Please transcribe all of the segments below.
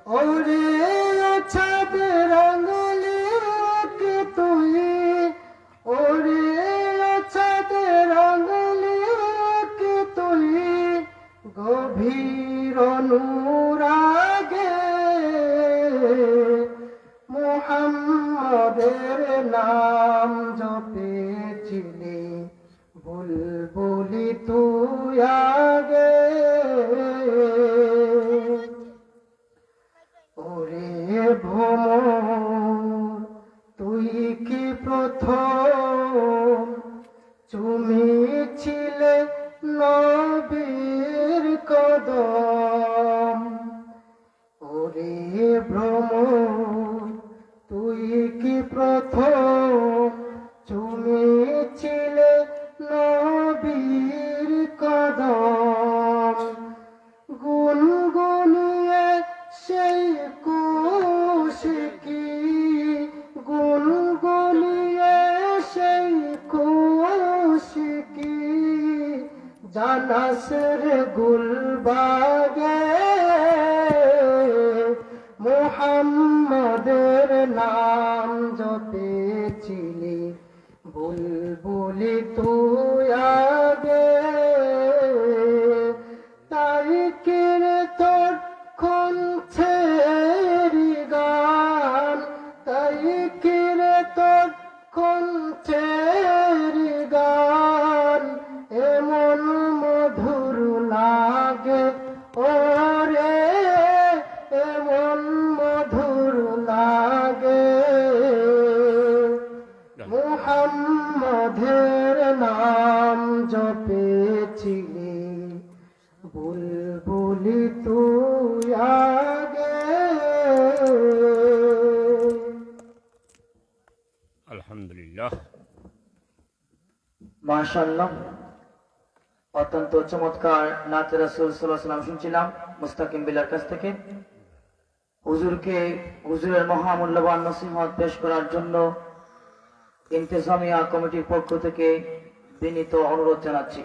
ওরে ছাদের আঙুলে কে তুই, ওরে ছাদের আঙুলে কে তুই, গভীর অনুরাগে মুহাম্মদের নাম জপেছিলি, বুলবুলি তুই আগে। ওরে ভ্রমর তুই কি প্রথম চুমিছিলে নবীর কদম। ওরে ভ্রমর তুই কি প্রথম চুমিছিলে নবীর কদম। গুনগুনিয়ে সেই কুশিকি, গুনগুনিয়ে সেই কুশিকি, জানাসের গুলবাগে মুহাম্মদের নাম জপেছিলি, বুলবুলি তুই আগে। তাই কিরে তোর কণ্ঠেরি গান, তাই কিরে তোর কণ্ঠেরি গান এমন মধুর লাগে। ওরে এমন মধুর লাগে, মুহাম্মদের নাম জপেছিলি, বুলবুলি তুই আগে। আলহামদুলিল্লাহ, মাশাআল্লাহ, অত্যন্ত চমৎকার নাতে রাসূল সাল্লাল্লাহু আলাইহি ওয়াসাল্লাম শুনছিলাম মুস্তাকিম বিলার কাছ থেকে। হুজুরকে হুজুরের মহামূল্যবান নসিহত পেশ করার জন্য ইন্তেজামিয়া কমিটির পক্ষ থেকে বিনীত অনুরোধ জানাচ্ছি।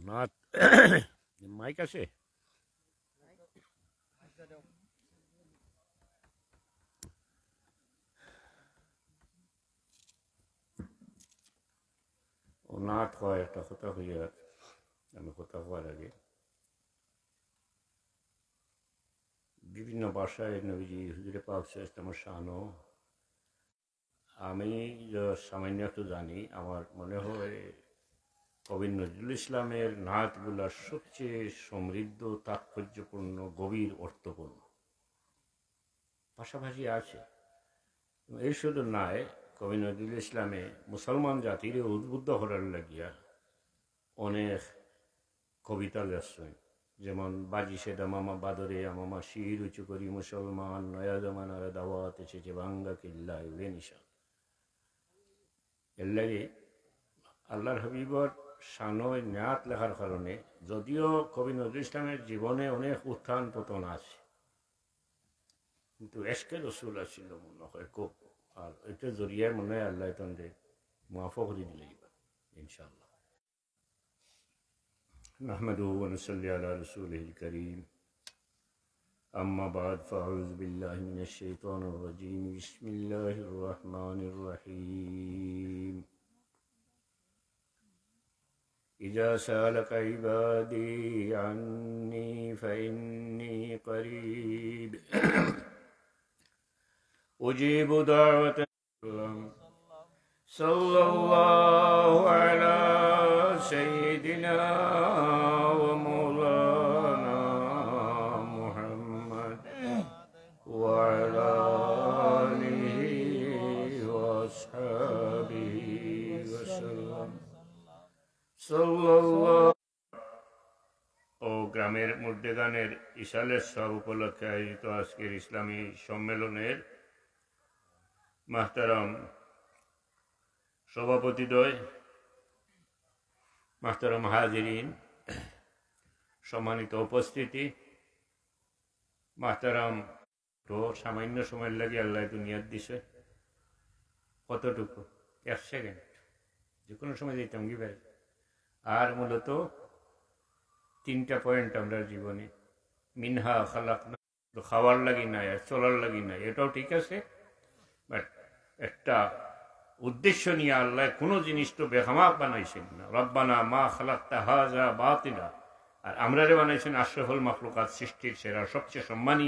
নাত মাইক আছে? ও নাত হয় একটা কথা হইয়া, আমি কথা হওয়ার আগে বিভিন্ন ভাষায় নবীজি হুজুরে পাক সাল্লাল্লাহু শানো আমি সামান্য একটু জানি। আমার মনে হয় কবি নজরুল ইসলামের নাতগুলা সবচেয়ে সমৃদ্ধ, তাৎপর্যপূর্ণ, গভীর, অর্থপূর্ণ। পাশাপাশি আছে এই শুধু নয়, কবি নজরুল ইসলামে মুসলমান জাতির উদ্বুদ্ধ করার লাগিয়া অনেক কবিতা লেখছেন, যেমন বাজি সেদা মামা বাদরে আমামা শির উঁচু করি মুসলমান, নয়া জমানার দাওয়াত এসেছে ভাঙ্গা কিল্লা উড়ে নিশান। এর লাগে আল্লাহর হাবিবর শানয় নাত লেখার কারণে, যদিও কবি নজরুল ইসলামের জীবনে অনেক উত্থান পতন আছে, কিন্তু এশকে রসুল আসছিল মনে হয় খুব, আর এটা জরিয়ায় মনে হয় আল্লাহ তন্ডে মুআফা করে দিলে ইনশাআল্লাহ। নাহমাদুহু ওয়া নুসাল্লি আলা রাসূলিহিল কারীম, আম্মা বা'দ, ফাআউযু বিল্লাহি মিনাশ শাইতানির রাজীম, বিসমিল্লাহির রাহমানির রাহিম। إذا سألك عبادي عني فإني قريب أجيب دعوة صلى الله على سيدنا ومولانا محمد وعلى آله وأصحابه وسلم। ও গ্রামের ইসলামের মুর্দেগানের ইসালের সব উপলক্ষে আয়োজিত আজকের ইসলামী সম্মেলনের মাহতারাম সভাপতিদ্বয়, মাহতারাম হাজিরিন, সম্মানিত উপস্থিতি, মাহতারাম, তো সামান্য সময় লাগে আল্লাহ দুনিয়ার দিছে, কতটুকু 1 সেকেন্ড, যে কোনো সময় যেতাম কি ভাই। আর মূলত 3টা পয়েন্ট আমরা জীবনে, মিনহা খালাকনা, খাওয়ার লাগি নাই আর চলার লাগি নাই, এটাও ঠিক আছে, বাট একটা উদ্দেশ্য নিয়ে আল্লাহ কোনো জিনিস তো বেখামাক বানাইছেন না। রব্বানা মা খালাকতা হাযা বাতিলা, আর আমরারে বানাইছেন আশরাফুল মাখলুকাত, সৃষ্টির সেরা, সবচেয়ে সম্মানী।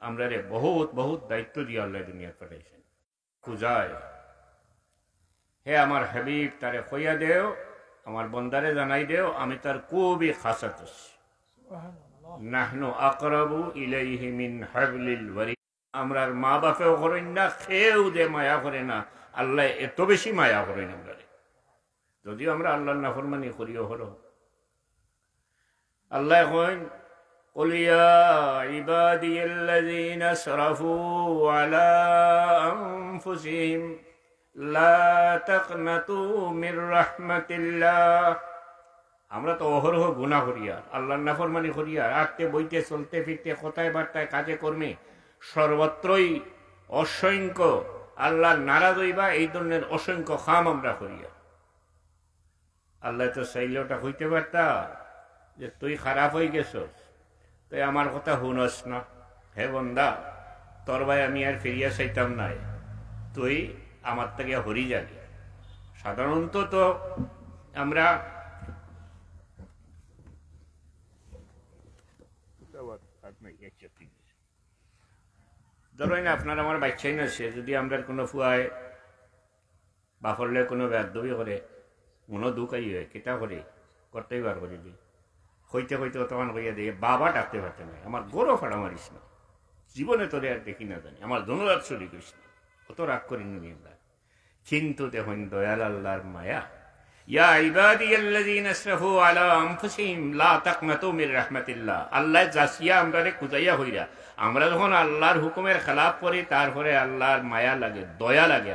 আমরারে বহুত বহুত দায়িত্ব দিয়ে আল্লাহ দুনিয়া পাঠাইছেন। খুঁজায় হে আমার হাবিব, তারে কইয়া দেও, আমার বন্দারে জানাই দেও, আমি তার খুবই খাসাত আছি। নাহনু আকরাবু ইলাইহি মিন হাবলিল ওয়ারিদ, আমরার মা বাপেও করেন না, খেয়েও যে মায়া করে না, আল্লাহ এত বেশি মায়া করেন আমরারে, যদিও আমরা আল্লাহর নাফরমানি করিও হলো। আল্লাহ কইন قل يا عبادي الذين اسرفوا على أنفسهم لا تقنطوا من رحمة الله। আমরা তো অহরহ গুনাহ করি, আর আল্লাহর নাফরমানি করি, আর আটতে বইতে চলতে ফিরতে কথায় বার্তায় কাজে কর্মে সর্বত্রই অসংখ্য আল্লাহর নারাজ হইবা এই ধরনের অসংখ্য খাম আমরা করি। আল্লাহ তো চাইলেওটা হইতে পারতা যে তুই খারাপ হয়ে গেছস, তুই আমার কথা শুনস না, হে বন্দা তোর ভাই আমি আর ফিরিয়া চাইতাম নাই, তুই আমার থেকে হরি যাবি। সাধারণত তো আমরা ধরেন আপনার আমার বাচ্চাই না, সে যদি আমরা কোনো ফুয়ায় বাফরলে কোনো বেদবি করে, মনো দুঃখাই হয়, কেটা করে করতেই বার করে দিই, হইতে হইতে তখন কইয়া দিয়ে বাবা ডাকতে পারতে নাই, আমার গরো ফাড়া মারিস না, জীবনে তোরে আর দেখি না জানি, আমার ধনুরাত চলি করিস না, অত রাগ করিনি আমরা। কিন্তু দেখুন দয়াল আল্লাহর মায়া, ইয়া ইবাদিয়াল্লাযীনা আসরাফু আলা আনফুসিহিম লা তাকনাতু মির রাহমাতিল্লাহ। আল্লাহ জাসিয়া আমরারে কুজাইয়া হইরা, আমরা যখন আল্লাহর হুকুমের খেলাফ করি, তারপরে আল্লাহর মায়া লাগে, দয়া লাগে,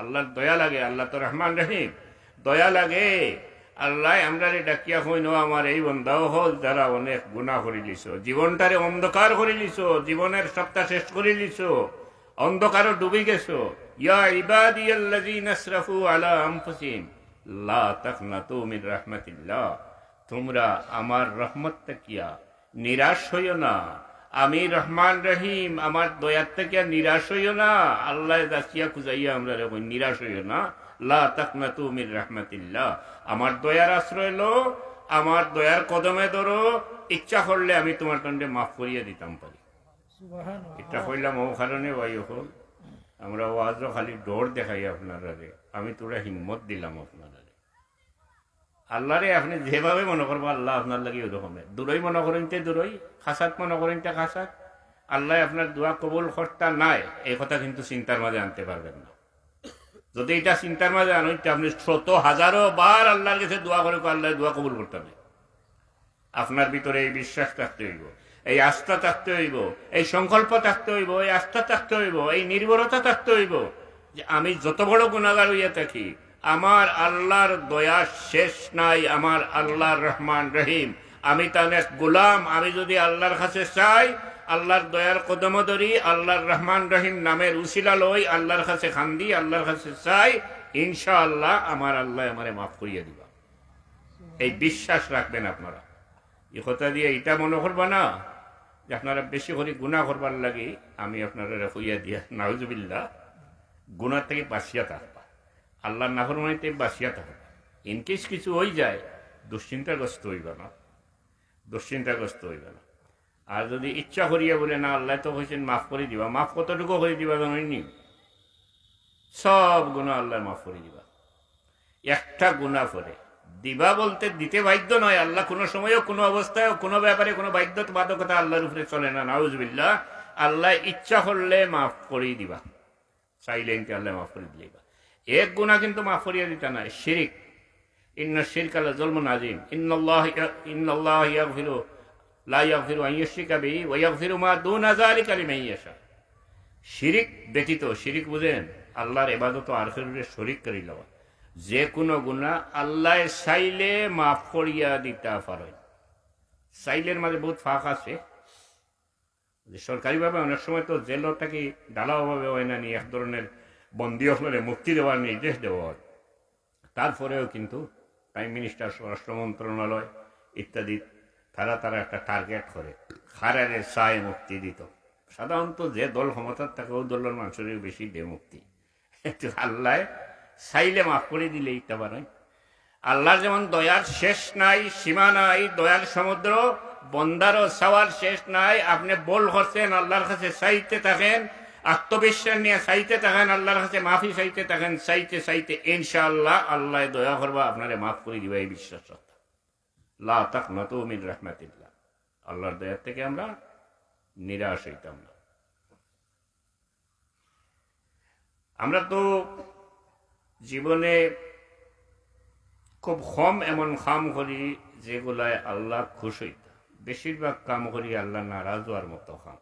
আল্লাহর দয়া লাগে। আল্লাহ তো রহমান রহিম, দয়া লাগে। আল্লাহ আমরারে ডাকিয়া হইন, আমার এই বন্দাও হল যারা অনেক গুনাহ করে লিছ, জীবনটারে অন্ধকার করে লিছ, জীবনের সপ্তাহ শেষ করে লিছ, অন্ধকারও ডুবে গেছো। ইয়া ইবাদিয়াল্লাযীনা আসরাফু আলা আনফুসিহিম লা তাকনাতু মির রাহমাতিল্লাহ। তোমরা আমার রহমত তাকিয়া নিরাশ হইও না, আমি রহমান রহিম, আমার দয়ার থেকে নিরাশ হইও না। আল্লাহ দাসিয়া খুঁজাইয়া আমরা নিরাশ হইও না, লা তাকনাতু মির রাহমাতিল্লাহ। আমার দয়ার আশ্রয় লো, আমার দয়ার কদমে ধরো, ইচ্ছা করলে আমি তোমার দণ্ডে মাফ করিয়া দিতাম পারি। এটা কইলাম ও কারণে ভাই, হল আমরা ওয়াজও খালি ডর দেখাই আপনারা, আমি তোরা হিম্মত দিলাম আপনারা। আল্লাহরে আপনি যেভাবে মনে করবো আল্লাহ আপনার লাগে ওরকমে, দূরই মনে করেন তে দূরই, খাসাত মনে করেন তে খাসাত। আল্লাহ আপনার দোয়া কবুল কর্তা নাই, এই কথা কিন্তু চিন্তার মাঝে আনতে পারবেন না। যদি এটা চিন্তার মাঝে আনতে আপনি 100,000 বার আল্লাহর কাছে দোয়া করে, আল্লাহ দোয়া কবুল করতে হবে। আপনার ভিতরে এই বিশ্বাস থাকতে হইব, এই আস্থা থাকতে হইব, এই সংকল্প থাকতে হইব, এই আস্থা থাকতে হইব, এই নির্ভরতা থাকতে হইব যে আমি যত বড় গুনাহগার হইয়া থাকি, আমার আল্লাহর দয়া শেষ নাই, আমার আল্লাহর রহমান রহিম, আমি তার এক গোলাম। আমি যদি আল্লাহর কাছে চাই, আল্লাহর দয়ার কদম ধরি, আল্লাহর রহমান রহিম নামের উসিলা লই, আল্লাহর কাছে খান্দি, আল্লাহর কাছে চাই, ইনশাআল্লাহ আমার আল্লাহ আমারে মাফ করিয়া দিবা। এই বিশ্বাস রাখবেন আপনারা। এই কথা দিয়ে এটা মনে করবা না যে আপনারা বেশি করে গুনাহ করবার লাগে আমি আপনারা হইয়া দিয়া, নাউজুবিল্লাহ, গুনাহ থেকে বাঁচিয়া থাকবা, আল্লাহর নাফরমানিতে বাঁচিয়া থাকবা। ইনকেস কিছু হয়ে যায়, দুশ্চিন্তাগ্রস্ত হইবা না, দুশ্চিন্তাগ্রস্ত হইবা না। আর যদি ইচ্ছা করিয়া বলে না আল্লাহ তো হয়েছেন মাফ করে দিবা, মাফ কতটুকু করে দিবা জানি, সব গুনাহ আল্লাহ মাফ করে দিবা। একটা গুনাহ করে দিবা বলতে দিতে বাধ্য নয়, আল্লাহ কোনো সময়ও কোনো অবস্থায় কোনো ব্যাপারে কোনো বাধ্যবাধকতা আল্লাহর উপরে চলে না, নাউজুবিল্লাহ। আল্লাহ ইচ্ছা করলে মাফ করেই দিবা, চাইলে আল্লাহ মাফ করে দিলেবা। এক গুনাহ কিন্তু মাফ করিয়া দিতা না, শিরক। ইন্না শিরকা লাযুলমুন আযীম, ইন্নাল্লাহ ইয়াগফিরু লা ইয়াগফিরু আন ইউশরিকা বিহি ওয়া ইয়াগফিরু মা দুনা যালিকা লিমান ইয়াশা। শিরিক ব্যতীত, শিরিক বুঝেন আল্লাহর ইবাদত আর আখিরে শরীক করি লওয়া, যে কোনো গুনাহ আল্লাহ চাইলে মাফ করিয়া দিতে পারেন। চাইলের মাঝে বহুত ফাঁক আছে, যে সরকারিভাবে অনেক সময় তো জেলটাকে ঢালাওভাবে হয় না, নি এক ধরনের বন্দী হলে মুক্তি দেওয়ার নির্দেশ দেওয়া হয়। তারপরেও কিন্তু প্রাইম মিনিস্টার, স্বরাষ্ট্র মন্ত্রণালয় ইত্যাদি তারা একটা টার্গেট করে খারারে চায় মুক্তি দিত। সাধারণত যে দল ক্ষমতার থাকে ও দলের মানুষের বেশি দে মুক্তি। একটু আল্লাহ চাইলে মাফ করে দিলে ইটা পারে। আল্লাহর যেমন দয়ার শেষ নাই, সীমা নাই, দয়ার সমুদ্র, বন্দারও চাওয়ার শেষ নাই। আপনি বল করছেন, আল্লাহর কাছে চাইতে থাকেন, আত্মবিশ্বাস নিয়ে চাইতে থাকেন, আল্লাহর কাছে মাফি চাইতে থাকেন, চাইতে চাইতে ইনশাআল্লাহ আল্লাহ দয়া করবা, আপনারে মাফ করে দিবা। এই বিশ্বাস লা তাকনাতু মিন রাহমাতিল্লাহ, আল্লাহর দয়া থেকে আমরা নিরাশ হইতাম না। আমরা তো জীবনে খুব কম এমন কাম করি যেগুলায় আল্লাহ খুশ হইত, বেশিরভাগ কাম করি আল্লাহ নারাজ হওয়ার মতো কাম।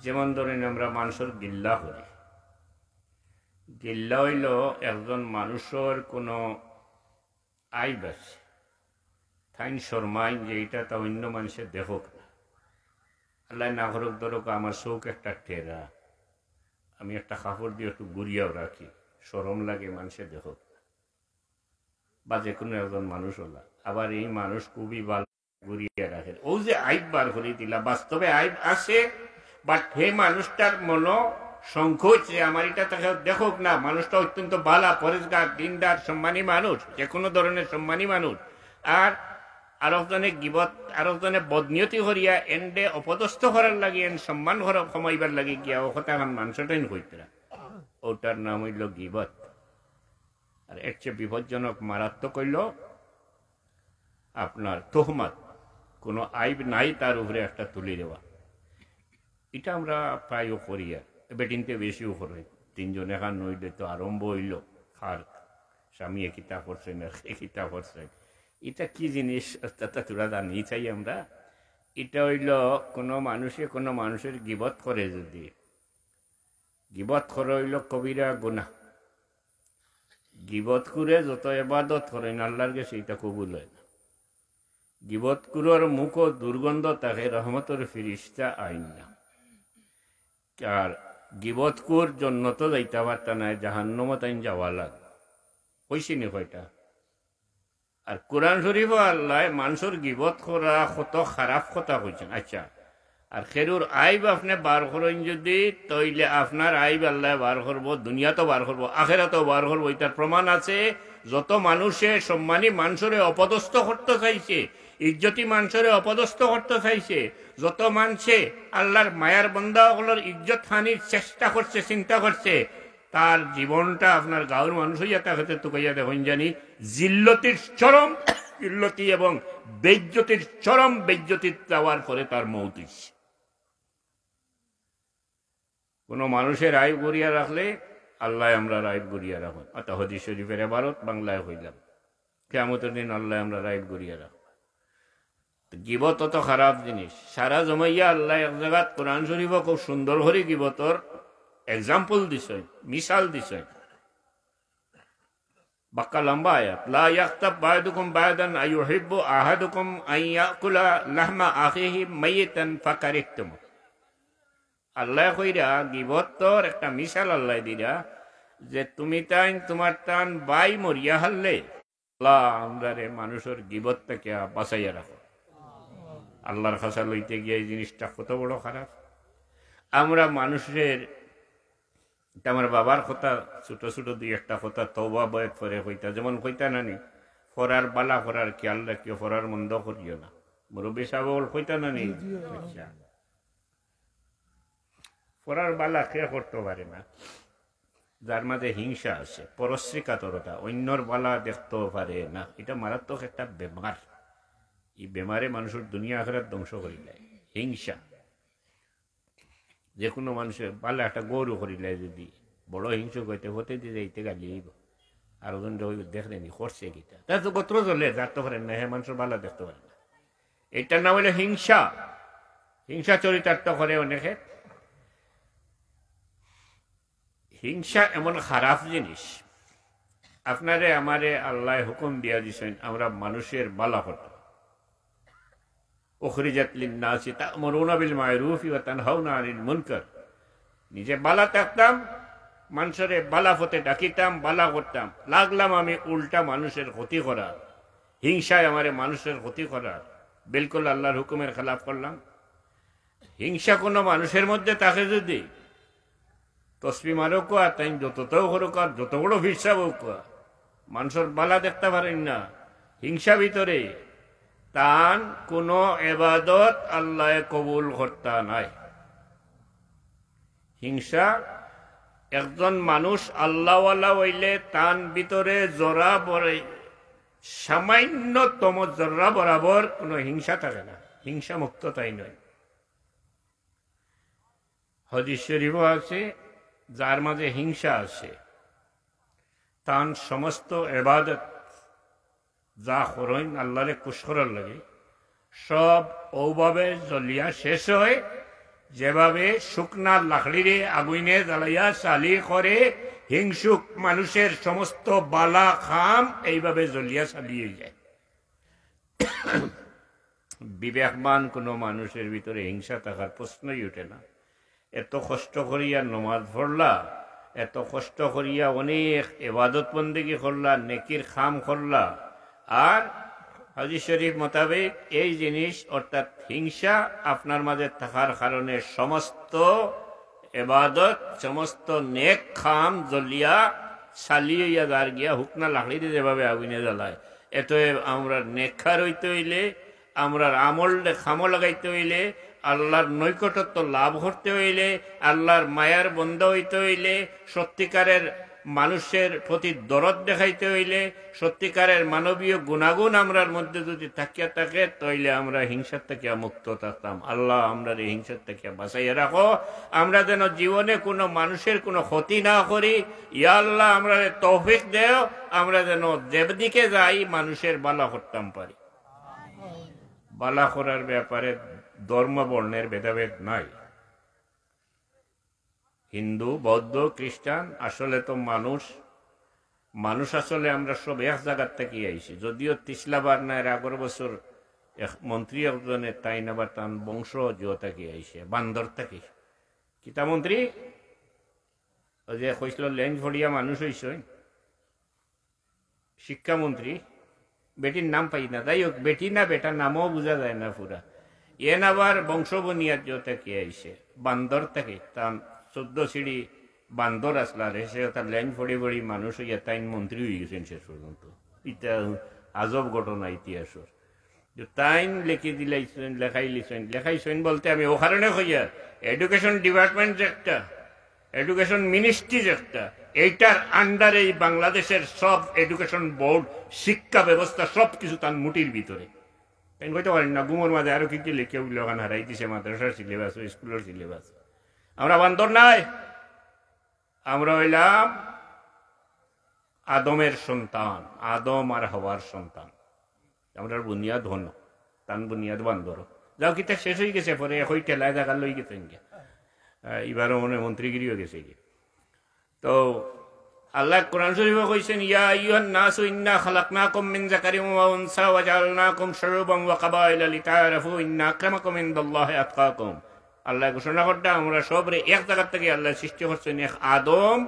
যেমন ধরেন আমরা মানুষের গিল্লা করি। গিল্লা হইল একজন মানুষের কোনো আইব আছে, থাইন শর্মাইন যে এটা তা অন্য মানুষের দেখুক না। আল্লাহ না করুক, ধরুক আমার চৌক একটা টেরা, আমি একটা কাপড় দিয়ে একটু গুড়িয়াও রাখি, শরম লাগে মানুষের দেখুক না, বা যে কোনো একজন মানুষ হলা। আবার এই মানুষ খুবই ভালো গুড়িয়া রাখে, ও যে আইব বার করে দিলা, বাস্তবে আইব আছে, বাট হে মানুষটার মনো সংকোচ যে আমার এটা তাকে দেখুক না। মানুষটা অত্যন্ত বালা, পরেশগার, দিনদার, সম্মানী মানুষ, যে কোনো ধরনের সম্মানী মানুষ। আর আরেকজনে গিবত, আরেকজনে বদনিয়তি করিয়া এন্ডে অপদস্থ করার লাগে, এন সম্মান কমাইবার লাগে গিয়া ও কথা এখন মানুষটাই কইতে, ওটার নাম হইল গিবত। আর এর চেয়ে বিপজ্জনক মারাত্মক হইল আপনার তোহমাত, কোনো আইব নাই তার উপরে একটা তুলে দেওয়া। এটা আমরা প্রায়ও করি, আর বেটিনতে বেশিও করে। তিনজন এখান নইলে তো আরম্ভ হইল, খার স্বামী একিতা করছেন, একিতা করছেন। এটা কি জিনিস তোরা জানি চাই আমরা। এটা হইল কোনো মানুষের গিবত করে, যদি গিবত করে হইল কবিরা গুনাহ। গিবত করে যত ইবাদত করেন আল্লাহর কাছে এটা কবুল হয় না। গিবত কুরোর মুখ দুর্গন্ধ তাকে রহমতের ফিরিস্তা আইন না। আর গিবত কুর জন্য তো যাইতে পারতা না, জাহান্নামে তাই যাওয়া লাগে, কইছিনি কয়টা। আর কোরআন শরীফ আল্লাহ মানুষের গিবত করা কত খারাপ কথা কইছেন। আচ্ছা, আর খেরুর আইব আপনি বার করেন যদি, তইলে আপনার আইব আল্লাহ বার করবো, দুনিয়াতো বার করবো, আখেরাতো বার করবো। এটার প্রমাণ আছে। যত মানুষে সম্মানী মানুষরে অপদস্থ করতে চাইছে, ইজ্জতি মানুষরে অপদস্থ করতে চাইছে, যত মানুষে আল্লাহর মায়ার বান্দাগুলোর ইজ্জত হানির চেষ্টা করছে, চিন্তা করছে, তার জীবনটা আপনার গাঁওর মানুষ হইয়া তাকে তো কইয়া দেখুন জানি জিল্লতির চরম জিল্লতি এবং বেজ্জতির চরম বেজ্জতি যাওয়ার পরে তার মৌত হইছে। কোন মানুষের আইব গড়িয়া রাখলে আল্লাহ আমরা রাইব গড়িয়া রাখুন। অর্থাৎ হাদিস শরীফের ইবারত বাংলায় হইলাম, কিয়ামতের দিন আল্লাহ আমরা রাইব গড়িয়া রাখব। গিবত অত খারাপ জিনিস। সারা জমাইয়া আল্লাহ এক জায়গাত কোরআন শরীফও খুব সুন্দর করে গিবতর এক্সাম্পল দিছেন, মিসাল দিছেন। বাক্কা লম্বা আয়াত, লা ইয়াগতাব বা'দুকুম বা'দান আইয়ুহিব্বু আহাদুকুম আন ইয়াকুলা লাহমা আখিহি মাইতান ফাকারিহতুম। আল্লাহ কইরা গিবতর একটা মিসাল আল্লাহ দিরা, যে তুমি তাই তোমার টান বাই মরিয়া হারলে আল্লাহ আমরারে মানুষের গিবত থেকে বাঁচাইয়া রাখো। আল্লাহর কাছে লইতে গিয়ে এই জিনিসটা কত বড় খারাপ। আমরা মানুষের, আমার বাবার কথা ছোট ছোট দুই একটা কথা তওবা বয়ত করে কইতা, যেমন কইতা নানি ফরার বালা ফরার খেয়াল রাখিও, ফরার মন্দ করিও না। মুরব্বী সাহেব কইতা নানি, আচ্ছা ফরার বালা খেয়ে করতে পারে না, যার মাঝে হিংসা আছে, পরশ্রী কাতরতা, অন্যর বালা দেখতেও পারে না। এটা মারাত্মক একটা বেমার। এই বেমারে মানুষের দুনিয়া আখিরাত ধ্বংস করে দেয়। হিংসা, যে কোনো মানুষের বালা একটা গরু করিলে যদি বড় হিংসুক হইতে হতে দিয়ে যাইতে গালি আর ওজন দেখলেনি করছে কিটা, তার তো গোত্র চলে, যার তো পারেন না, হ্যাঁ মানুষের বালা দেখতে পারে না। এটার নাম হলো হিংসা। হিংসা চরিতার্থ করে অনেকে। হিংসা এমন খারাপ জিনিস, আপনারে আমারে আল্লাহ হুকুম দিয়া দিছেন আমরা মানুষের বালা করতাম। উখরিজাত লিন্নাসি তা'মুরুনা বিল মা'রুফি ওয়া তানহাউনা আনিল মুনকার। নিজে বালা থাকতাম, মানুষের বালা হতে ডাকিতাম, বালা করতাম। লাগলাম আমি উল্টা মানুষের ক্ষতি করা, হিংসায় আমারে মানুষের ক্ষতি করা, বিলকুল আল্লাহর হুকুমের খেলাফ করলাম। হিংসা কোনো মানুষের মধ্যে থাকে যদি, তসবি মারো কোয়া তাই যতটাও করুক আর যত বড় হিসাব হোক, মানুষের বালা দেখতে পারেন না। হিংসা ভিতরে তান কোনো এবাদত আল্লাহ কবুল করতা নাই। হিংসা একজন মানুষ আল্লাহওয়ালা হইলে তান ভিতরে জরা বরে সামান্যতম জরা বরাবর কোনো হিংসা থাকে না, হিংসা মুক্ত তাই নয়। হাদিস শরীফ আছে, যার মাঝে হিংসা আছে তান সমস্ত এবাদত যা করেন আল্লাহরে খুশ করার লাগে সব ওভাবে জ্বলিয়া শেষ হয়, যেভাবে শুকনা লাকড়িরে আগুনে জ্বালাইয়া চালি করে হিংসুক মানুষের সমস্ত বালা খাম এইভাবে জ্বলিয়া চালিয়ে যায়। বিবেকবান কোনো মানুষের ভিতরে হিংসা থাকার প্রশ্নই ওঠে না। এত কষ্ট করিয়া নমাজ পড়লা, এত কষ্ট করিয়া অনেক ইবাদত বন্দেগী করলা, নেকির খাম করলা, আর হাদিস শরীফ মোতাবেক এই জিনিস অর্থাৎ হিংসা আপনার মাঝে থাকার কারণে সমস্ত ইবাদত, সমস্ত নেক খাম জ্বলিয়া চালিয়া যার গিয়া হুকনা লাকড়িতে যেভাবে আগুনে জ্বালায়। এত আমরা নেকখার হইতে হইলে, আমরা আমল খামো লাগাইতে হইলে, আল্লাহর নৈকটত্ব লাভ করতে হইলে, আল্লাহর মায়ার বন্ধ হইতে হইলে, সত্যিকারের মানুষের প্রতি দরদ দেখাইতে হইলে, সত্যিকারের মানবীয় গুণাগুণ আমরার মধ্যে যদি থাকিয়া থাকে তাইলে আমরা হিংসার থেকে মুক্ত থাকতাম। আল্লাহ আমরা এই হিংসার থেকে বাঁচাইয়া রাখো, আমরা যেন জীবনে কোনো মানুষের কোনো ক্ষতি না করি। ইয়া আল্লাহ আমরা তৌফিক দেও, আমরা যেন যেদিকে যাই মানুষের বালা করতাম পারি। বালা করার ব্যাপারে ধর্ম বর্ণের ভেদাভেদ নাই। হিন্দু, বৌদ্ধ, খ্রিস্টান, আসলে তো মানুষ আসলে আমরা সব এক জায়গার থেকে আইছি। যদিও তিসলাবার না এর আগের বছর এক মন্ত্রী একজনের তাই নাবার তান বংশ জিও থেকে আইছে, বান্দর থেকে। কিতা মন্ত্রী ওই যে কইছিল লেঞ্জ ভরিয়া মানুষ হইছে, শিক্ষামন্ত্রী, বেটির নাম পাই না, তাই হোক বেটি না বেটা নামও বোঝা যায় না পুরা। এন আবার বংশ বুনিয়াদ জিও থেকে আইছে, বান্দর থেকে। তার 14 সিঁড়ি বান্দর আসলা রে, সে তার লাইন ফড়ি ফড়ি মানুষ হইয়া তাইন মন্ত্রী হয়ে গেছেন শেষ পর্যন্ত। এটা আজব ঘটনা ইতিহাসের। তাইন লেখি দিলাইছেন, লেখাইছেন বলতে আমি ও কারণে হইয়া এডুকেশন ডিপার্টমেন্ট একটা, এডুকেশন মিনিস্ট্রি একটা, এইটার আন্ডারে বাংলাদেশের সব এডুকেশন বোর্ড, শিক্ষা ব্যবস্থা সব কিছু তার মুটির ভিতরে। তাই কইতে পারেন না গুমোর মাঝে আরো কি কি লিখে ওখানে হারাই দিছে মাদ্রাসার সিলেবাস, স্কুলের সিলেবাস। আমরা বান্দর নাই, আমরা হইলাম আদমের সন্তান, আদম আর হওয়ার সন্তান। আমরা বুনিয়াদ হন, তান বুনিয়াদ বান্দর। যাও কিতা শেষ হয়ে গেছে, পরে এখন টেলায় জায়গা লই গেছেন গিয়া, এবারও মনে মন্ত্রীগিরিও গেছে গিয়ে। তো আল্লাহ কোরআন শরীফে কইছেন, ইয়া আইয়ুহান নাসু ইন্না খালাকনাকুম মিন যাকারিন ওয়া উনসা ওয়া জাআলনাকুম শুউবান ওয়া কাবাইলা লিতাআরাফু ইন্না আক্রামাকুম ইনদাল্লাহি আতকাকুম। আল্লাহ ঘোষণা করতে আমরা সবরে এক জায়গা থেকে আল্লাহ সৃষ্টি করছেন, এক আদম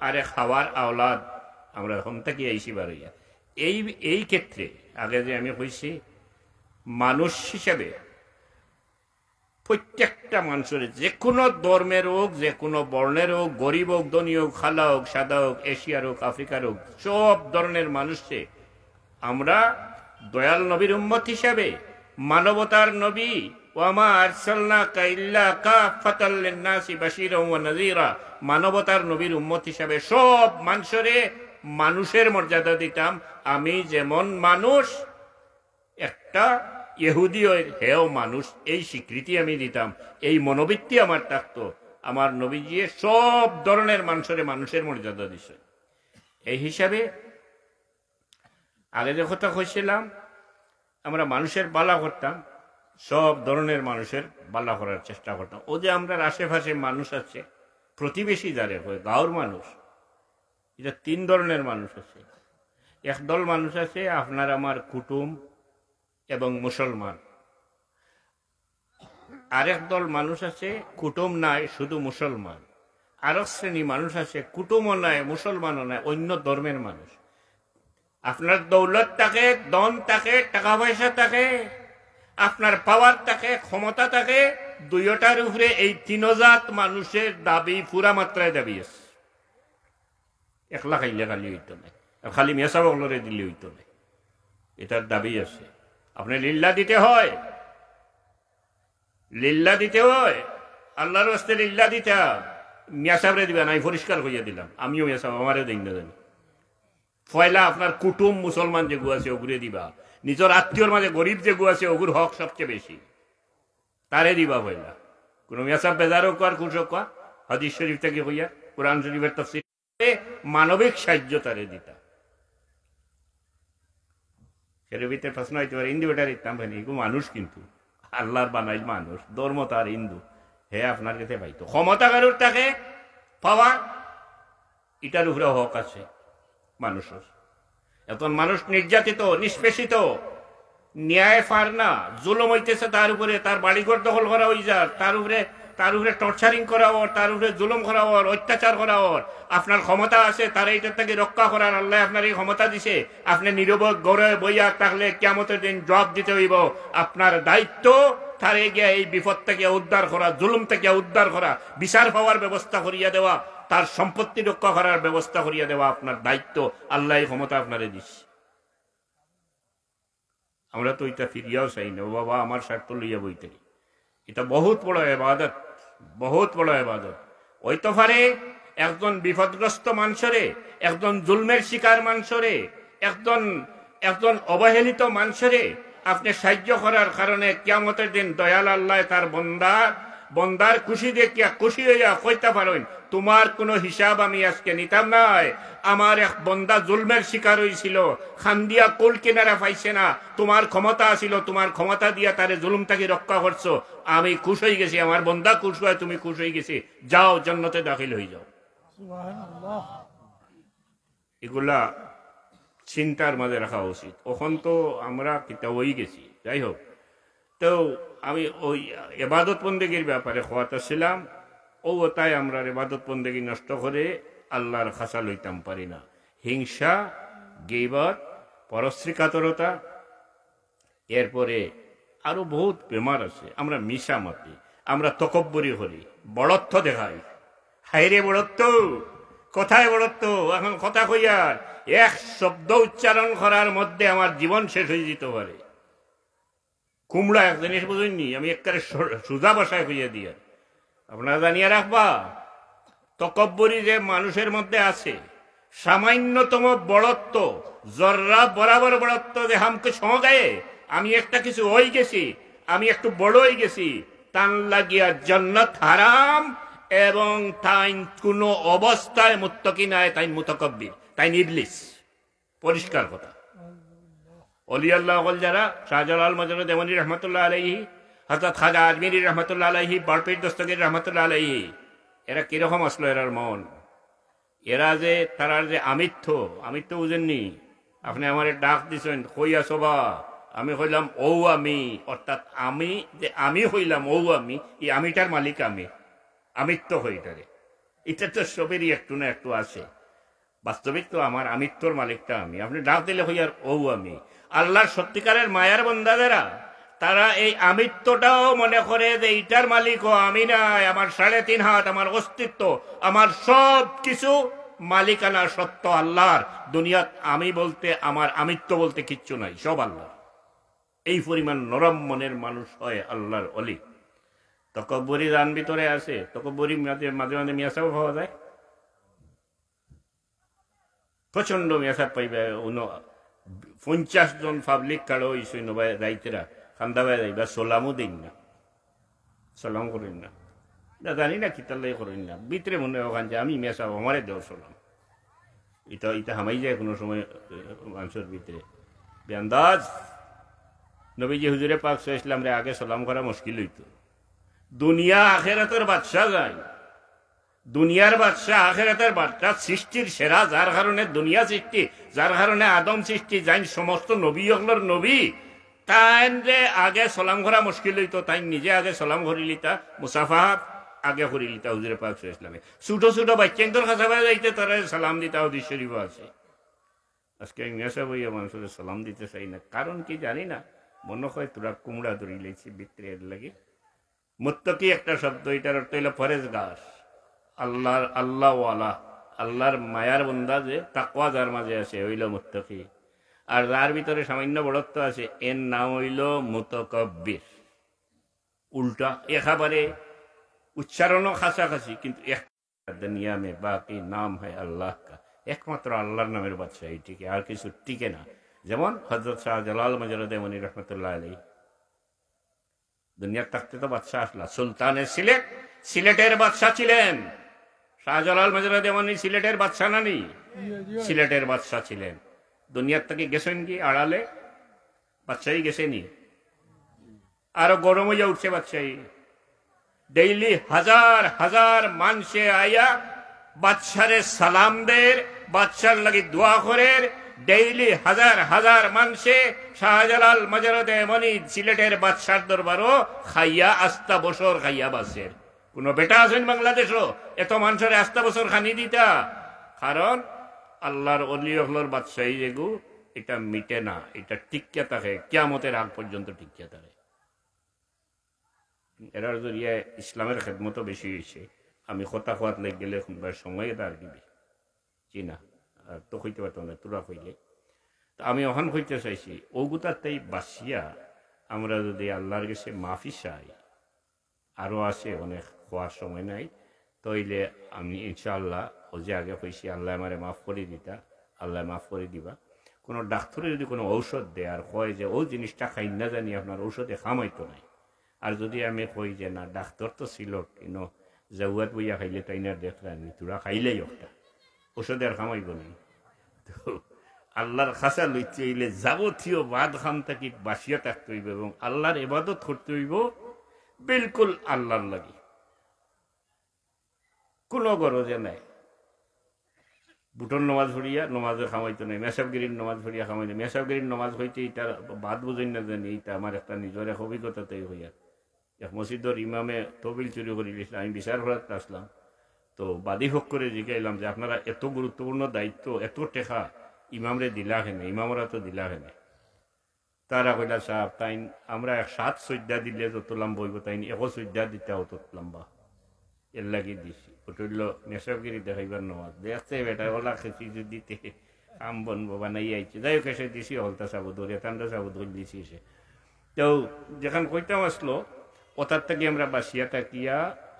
আর এক হাওয়ার আওলাদ। আমরা এখন থেকে আইসি বারইয়া। এই ক্ষেত্রে আগে যে আমি কইছি, মানুষ হিসাবে প্রত্যেকটা মানুষের যে কোনো ধর্মের হোক, যে কোনো বর্ণের হোক, গরিব হোক, ধনী হোক, খালা হোক, সাদা হোক, এশিয়ার হোক, আফ্রিকার হোক, সব ধরনের মানুষকে আমরা দয়াল নবীর উম্মত হিসাবে, মানবতার নবী, ওয়ামা আরসালনাকা ইল্লা কাফাতাল লিন্নাসি বাশীরাও ওয়া নাযীরা, মানবতার নবীর উম্মত হিসাবে সব মানুষের মর্যাদা দিতাম। আমি যেমন মানুষ, একটা ইহুদি হেও মানুষ, এই স্বীকৃতি আমি দিতাম, এই মনোবৃত্তি আমার থাকতো। আমার নবীজি সব ধরনের মানুষের মর্যাদা দিছে। এই হিসাবে আগে যে কথা কইছিলাম, আমরা মানুষের বালা করতাম, সব ধরনের মানুষের বালা করার চেষ্টা করতাম। ও যে আমরা আশেপাশে মানুষ আছে, প্রতিবেশী যারে হয়, গাঁওর মানুষ, এটা তিন ধরনের মানুষ আছে। একদল মানুষ আছে আপনার আমার কুটুম এবং মুসলমান, আরেক দল মানুষ আছে কুটুম নাই শুধু মুসলমান, আরেক শ্রেণী মানুষ আছে কুটুমও নাই মুসলমানও নাই, অন্য ধর্মের মানুষ। আপনার দৌলত থাকে, দন থাকে, টাকা পয়সা থাকে, আপনার পাওয়ার থাকে, ক্ষমতা থাকে, দুইটার উপরে এই তিনজাত মানুষের দাবি পুরা মাত্রায় দাবি আছে। একলা খাইলে খালি হইতো না, খালি মেসা বগলরে দিলে হইতো না, এটার দাবি আছে। আপনি লিল্লা দিতে হয়, লিল্লা দিতে হয়, আল্লাহর রাস্তে লিল্লা দিতে মেসাবরে দিবে না। আমি পরিষ্কার করিয়া দিলাম, আমিও মেসাব আমারও দিন না জানি। পয়লা আপনার কুটুম মুসলমান যে গু আছে ওগুরে দিবা, নিজের আত্মীয়র মাঝে গরিব যে গু আছে ওগুর হক সবচেয়ে বেশি, তারে দিবা পয়লা। কোন মেসাব বেজারও কর খুশো কর, হাদিস শরীফ থেকে হইয়া কোরআন শরীফের তাফসীর মানবিক সাহায্য তারে দিতা। শরীফের প্রশ্ন হইতে পারে হিন্দু বেটার ইতাম ভাই এগু মানুষ, কিন্তু আল্লাহর বানাইল মানুষ, ধর্ম তার হিন্দু, হে আপনার কাছে পাইতো ক্ষমতা কারোর থাকে, পাওয়া এটার উপরে হক আছে মানুষের। এখন মানুষ নির্যাতিত, নিষ্পেষিত, ন্যায় পার না, জুলুম হইতেছে তার উপরে, তার বাড়িঘর দখল করা হয়ে যায়, তার উপরে টর্চারিং করা হওয়ার, তার উপরে জুলুম করা হওয়ার, অত্যাচার করা হওয়ার। আপনার ক্ষমতা আছে তারা এইটার থেকে রক্ষা করার, আল্লাহ আপনার এই ক্ষমতা দিছে, আপনি নীরব গড়ে বইয়া থাকলে কিয়ামতের দিন জবাব দিতে হইব। আপনার দায়িত্ব তারে গিয়া এই বিপদ থেকে উদ্ধার করা, জুলুম থেকে উদ্ধার করা, বিচার পাওয়ার ব্যবস্থা করিয়া দেওয়া, তার সম্পত্তি রক্ষা করার ব্যবস্থা করিয়া দেওয়া আপনার দায়িত্ব। আল্লাহ এই ক্ষমতা আপনারে দিচ্ছে। আমরা তো এটা ফিরিয়াও চাই না, ও বাবা আমার স্বার্থ লইয়া বইতে। এটা বহুত বড় ইবাদত, বহুত বড় ইবাদত। ওই তো পারে একজন বিপদগ্রস্ত মানুষরে, একজন জুলমের শিকার মানুষরে, একজন অবহেলিত মানুষরে আপনি সাহায্য করার কারণে কিয়ামতের দিন দয়াল আল্লাহ তার বন্দার খুশি দেখিয়া খুশি হইয়া কইতে পারেন, তোমার কোনো হিসাব আমি আজকে নিতাম নাই। আমার এক বন্দা জুলমের শিকার হয়েছিল, খান্দিয়া কোল কিনারা পাইছে না, তোমার ক্ষমতা আছিল, তোমার ক্ষমতা দিয়া তারে জুলুম থেকে রক্ষা করছো, আমি খুশ হয়ে গেছি, আমার বন্দা খুশ হয়, তুমি খুশ হয়ে গেছি, যাও জান্নাতে দাখিল হয়ে যাও। এগুলা চিন্তার মাঝে রাখা উচিত। ওখান তো আমরা কিতা হয়ে গেছি। যাই হোক, তো আমি ওই এবাদত বন্দেগীর ব্যাপারে খোয়াতেছিলাম, ও তাই আমরা এবাদত বন্দেগী নষ্ট করে আল্লাহর খাসা লইতাম পারি না। হিংসা, গীবত, পরশ্রীকাতরতা, এরপরে আরো বহুত বেমার আছে। আমরা মিশামতি, আমরা তকব্বরি করি, বড়ত্ব দেখাই। হাইরে বড়ত্ব, কোথায় বড়ত্ব? এখন কথা কইয়ার এক শব্দ উচ্চারণ করার মধ্যে আমার জীবন শেষ হয়ে যেতে পারে। কুমড়া এক জিনিস বুঝুননি, আমি একবারে সোজা বসায় কইয়া দিয়া আপনারা জানিয়ে রাখবা, তকব্বরি যে মানুষের মধ্যে আছে, সামান্যতম বড়ত্ব, জর্রা বরাবর বড়ত্ব, যে হামকে সঙ্গায়ে আমি একটা কিছু হয়ে গেছি, আমি একটু বড় হয়ে গেছি, তান লাগিয়া জান্নাত হারাম, এবং তাই কোন অবস্থায় মুত্তাকি নাই, তাই মুতাকাব্বির, তাই ইবলিস। পরিষ্কার কথা। অলি আল্লাহ যারা, শাহজালাল মজনু দেওয়ানি রহমতুল্লাহ আলাইহি, হযরত খাজা আজমিরি রহমতুল্লাহ আলাইহি, বারপীর দস্তগীর রহমতুল্লাহ আলাইহি, এরা কিরকম আসলো? এরার মন, এরা যে তারার যে আমিত্ব বুঝেননি। আপনি আমার ডাক দিছেন, কই আছো বা? আমি কইলাম ও আমি, অর্থাৎ আমি যে আমি হইলাম ও আমি, এই আমিটার মালিক আমি, আমিত্ব হইটারে। এটা তো সবেরই একটু না একটু আছে। বাস্তবিক তো আমার আমিত্বর মালিকটা আমি। আপনি ডাক দিলে হইয়ার ও আমি। আল্লাহর সত্যিকারের মায়ার বন্দাদেরা তারা এই আমিত্বটাও মনে করে যে এইটার মালিক ও আমি নাই, আমার 3.5 হাত, আমার অস্তিত্ব, আমার সব কিছু মালিকানা সত্য আল্লাহর। দুনিয়াত আমি বলতে, আমার আমিত্ব বলতে কিচ্ছু নাই, সব আল্লাহ। এই পরিমাণ নরম মনের মানুষ হয় আল্লাহর অলি। তকব্বরি রান ভিতরে আছে, তকব্বরি মাঝে মাঝে মিয়াসাও পাওয়া যায়, প্রচন্ড মেসাব পাইবে। 50 জন পাবলিক কাড়ো হয়েছে রাইতেরা খান্দাবাই যাইবা, সোলামও দিন না, সালাম করেন না, জানি না কিতাল্লাই করেন না, ভিতরে মনে ওখান যে আমি মেসাব আমারে দেও সালাম। এটা হামাই যায় কোনো সময় মানুষের ভিতরে বেআন্দাজ। নবীজি হুজুরে পাক সাল্লাল্লাহু আলাইহি ওয়াসাল্লাম রে আগে সালাম করা মুশকিল হইতো। দুনিয়া আখিরাতের বাদশা যায়, দুনিয়ার বাদশা আখিরাতের বাদশা, সৃষ্টির সেরা, যার কারণে দুনিয়া সৃষ্টি, যার কারণে আদম সৃষ্টি, যাই সমস্ত নবী হকলর নবী, তাই যে আগে সালাম করা মুশকিল হইতো, তাই নিজে আগে সালাম করিলিতা, মুসাফাহাত আগে করিলিতা হুজুরে পাক সাল্লাল্লাহু আলাইহি ওয়াসাল্লামে। ছোট ছোট বাচ্চাদের কাছে যাইতে তারা সালাম দিতা, হাদিস শরীফ আছে। আজকে মেসা বইয়া মানুষের সালাম দিতে চাই না, কারণ কি জানি না, মনে হয় তোরা কুমড়া ধরি লেছি বিত্রে লাগে। মুত্তাকি একটা শব্দ, এটার অর্থ হইল পরেজগার, আল্লাহর আল্লাহওয়ালা, আল্লাহর মায়ার বন্দা, যে তাকওয়া যার মাঝে আছে হইল মুত্তাকি। আর যার ভিতরে সামান্য বড়ত্ব আছে এর নাম হইল মুতাকাব্বির। উল্টা একেবারে উচ্চারণও কাছাকাছি, কিন্তু এক দুনিয়া মে বাকি নাম হয় আল্লাহ কা, একমাত্র আল্লাহর নামের বাদশাহ এই টিকে, আর কিছু টিকে না। যেমন হযরত শাহজালাল মজরুদ্দে মনি রহমতুল্লাহ আলাইহি, দুনিয়ার থাকতে তো বাদশাহ আসলা, সুলতানের সিলেট, সিলেটের বাদশাহ ছিলেন শাহজালাল মজরুদ্দে মনি, সিলেটের বাদশাহ নানি, সিলেটের বাদশাহ ছিলেন। দুনিয়ার থেকে গেছেন কি আড়ালে, বাদশাহী গেছেনি, আরো গরম হইয়া উঠছে বাদশাহী। ডেইলি হাজার হাজার মানুষে আইয়া বাদশারে সালাম দের, বাদশার লাগি দোয়া করে। ডেইলি হাজার হাজার মানুষে শাহজালাল মজরুদ্দে মনি সিলেটের বাদশার দরবারও খাইয়া আস্তা বছর খাইয়া বাসের। কোন বেটা আছেন বাংলাদেশও এত মানুষের আস্তা বছর খানি দিতা? কারণ আল্লাহর অলি হকলর বাদশাহী যেগু, এটা মিটে না, এটা টিকিয়া থাকে, কিয়ামতের আগ পর্যন্ত টিকিয়া থাকে। এরার জরিয়ে ইসলামের খেদমতও বেশি হয়েছে। আমি কথা খোয়াত লেগে গেলে সময় তার দিবি চিনা তো হইতে পারতাম না, তোরা হইলে। তো আমি ওখান হইতে চাইছি ওগুতাতেই বাসিয়া আমরা যদি আল্লাহর কাছে মাফি চাই, আরও আছে অনেক, হওয়ার সময় নাই, তইলে আমি ইনশাআল্লাহ ও যে আগে কইছি আল্লাহ আমারে মাফ করে দিতা, আল্লাহ মাফ করে দিবা। কোনো ডাক্তারে যদি কোনো ঔষধ দেয় আর কয় যে ও জিনিসটা খাই না জানি আপনার ঔষধে খামাইতো নাই, আর যদি আমি কই যে না ডাক্তার তো ছিল কিন্তু জাউয়াত বইয়া খাইলে তাই না দেখলানি, তোরা খাইলেই একটা ওষুধের খামাইব নি। তো আল্লাহর খাসা লইতে হইলে যাবতীয় বাদ খাম থাকি বাসিয়া থাকতে হইব এবং আল্লাহর ইবাদত করতে হইব বিলকুল আল্লাহর লাগি, কোনো গরজে নাই। বুটর নমাজ ভরিয়া নমাজে খামাইতো নাই, মেসাবগিরির নমাজ ভরিয়া খামাইতো, মেসাবগিরির নমাজ হইতে এটার বাদ বুঝেন না জানি, এটা আমার একটা নিজের এক অভিজ্ঞতাতেই হইয়া। এক মসজিদর ইমামে তবিল চুরি করে দিয়েছিলাম, আমি বিচার করাতে আসলাম, তো বাদী হক করে জিজ্ঞাইলাম যে আপনারা এত গুরুত্বপূর্ণ দায়িত্ব, এত টেকা ইমামরে দিলা হেনে, ইমামরা তো দিলা হেনে? তারা কইলা সাহেব তাই আমরা 7 সজ্জা দিলে যত লম্বা হইব তাই 1 সজ্জা দিতে অত লম্বা, এর লাগি দিছি। ওটা হইল নেশাবগিরি দেখাইবার নমাজ। দেখতে বেটা ওলা খেছি দিতে আম বনবো বানাই আইছে, যাই হোক এসে দিছি, হলতা সাবু ধরে ঠান্ডা সাবু ধরে দিছি সে। তো যেখান কইতাম আসলো ওটার থেকে আমরা বাসিয়া থাকিয়া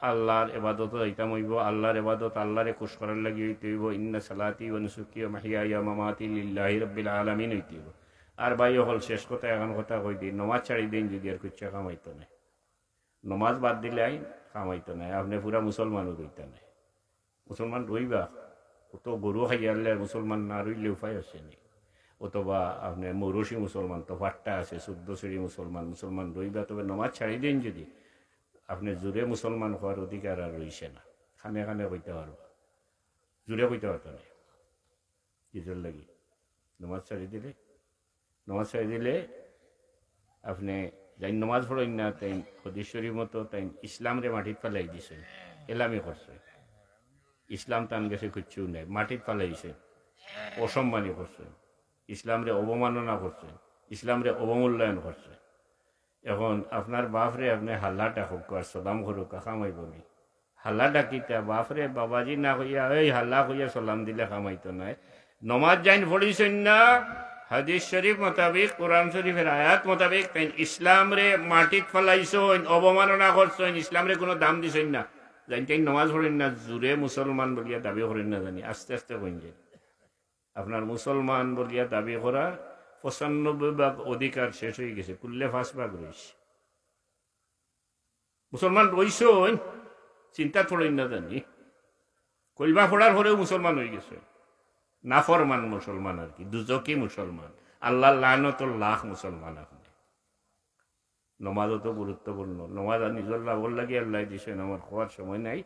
আল্লাহর এবাদত হইতাম হইব। আল্লাহর এবাদত আল্লাহরে খুশ করার লাগি হইতে হইব। ইন্না সালাতি ওয়া নুসুকি ওয়া মাহইয়ায়া মামাতি লিল্লাহি রাব্বিল আলামিন হইতে হইব। আর ভাই হল শেষ কথা, এখন কথা কই দিই, নমাজ ছাড়ি দিন যদি আর কুচ্ছা কামাইতো নাই, নমাজ বাদ দিলে আই কামাইতো নাই, আপনি পুরা মুসলমানও রইতা নাই। মুসলমান রইবা অত গরু খাইয়ালে মুসলমান না রইলে উপায় আছে নি, অথবা আপনার মৌরসী মুসলমান তো ফাট্টা আছে, 14 শ্রেণী মুসলমান, মুসলমান রইবা। তবে নমাজ ছাড়ি দিন যদি আপনি জোরে মুসলমান হওয়ার অধিকার আর রইছে না, খানে খানে কইতে পারবা, জোরে কইতে পারতো না। কিসের লাগি নমাজ ছাড়ি দিলে? নমাজ ছাড়ি দিলে আপনি যাই নমাজ পড়েন না, তাই হদিশ্বরী মতো তাই ইসলামরে মাটিত পালাই দিছে, এলামি করছে। ইসলাম টান গেছে কিচ্ছু নেই, মাটিত পালাইছে, অসম্মানী করছে, ইসলামরে অবমাননা করছে, ইসলামরে অবমূল্যায়ন করছে। এখন আপনার বাপরে আপনি হাল্লা ডাকুক আর সালাম করুক, খামাইব নি? হাল্লা ডাকিতা বাপরে বাবাজি না কইয়া এই হাল্লা কইয়া সালাম দিলে খামাইতো নাই। নমাজ যাইন পড়িছেন না, হাদিস শরীফ মোতাবিক, কোরআন শরীফের আয়াত মোতাবিক তাই ইসলামরে মাটিত ফেলাইছেন, অবমাননা করছেন, ইসলামরে কোনো দাম দিছেন না। জানি নমাজ পড়েন না, জুড়ে মুসলমান বলিয়া দাবি করেন না জানি, আস্তে আস্তে কইন যে আপনার মুসলমান বলিয়া দাবি করা 95% অধিকার শেষ হয়ে গেছে, কুল্লে 5% রয়েছে। মুসলমান রইছ চিন্তা পড়েন না জানি, কলমা পড়ার পরেও মুসলমান হয়ে গেছে, নাফরমান মুসলমান আর কি, দুজকি মুসলমান, আল্লাহ লানতুল লাখ মুসলমান। আপনি নমাজও তো গুরুত্বপূর্ণ। নমাজ আর নিজের লাভর লাগে আল্লাহ দিছেন, আমার হওয়ার সময় নাই।